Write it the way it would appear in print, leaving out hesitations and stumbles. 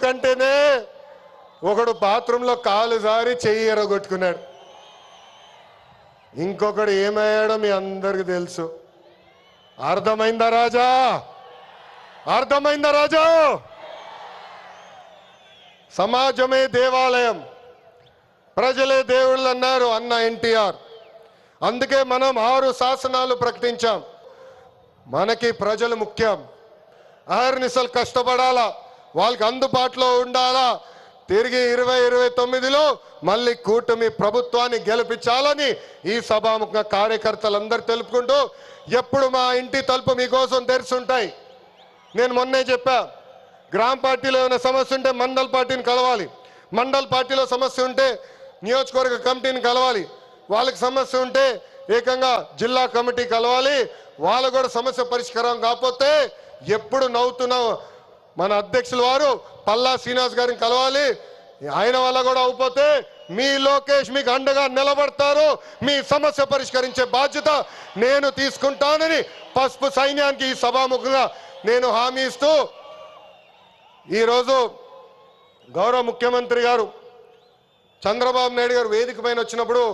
కంటేనే ఒకడు బాత్రూంలో కాలు జారి చెయ్యి ఎరగొట్టుకున్నాడు. ఇంకొకడు ఏమయ్యాడో మీ అందరికి తెలుసు. అర్థమైందా రాజా? అర్థమైందా రాజా? సమాజమే దేవాలయం, ప్రజలే దేవుళ్ళు అన్నారు అన్న ఎన్టీఆర్. అందుకే మనం 6 శాసనాలు ప్రకటించాం. మనకి ప్రజలు ముఖ్యం. అహర్నిశలు కష్టపడాలా, వాళ్ళకి అందుబాటులో ఉండాలా. తిరిగి 2029లో మళ్ళీ కూటమి ప్రభుత్వాన్ని గెలిపించాలని ఈ సభాముఖ కార్యకర్తలందరూ తెలుపుకుంటూ, ఎప్పుడు మా ఇంటి తలుపు మీకోసం తెరుచుంటాయి. నేను మొన్నే చెప్పా, గ్రామ పార్టీలో ఏమైనా సమస్య ఉంటే మండల్ పార్టీని కలవాలి, మండల్ పార్టీలో సమస్య ఉంటే నియోజకవర్గ కమిటీని కలవాలి, వాళ్ళకి సమస్య ఉంటే ఏకంగా జిల్లా కమిటీ కలవాలి. వాళ్ళ కూడా సమస్య పరిష్కారం కాకపోతే ఎప్పుడు నవ్వుతున్నావు మన అధ్యక్షుల వారు పల్లా శ్రీనివాస్ గారిని కలవాలి. ఆయన వల్ల కూడా అయిపోతే మీ లోకేష్ మీకు అండగా నిలబడతారు. మీ సమస్య పరిష్కరించే బాధ్యత నేను తీసుకుంటానని పసుపు సైన్యానికి ఈ సభాముఖంగా నేను హామీ ఇస్తూ, ఈరోజు గౌరవ ముఖ్యమంత్రి గారు చంద్రబాబు నాయుడు గారు వేదిక పైన వచ్చినప్పుడు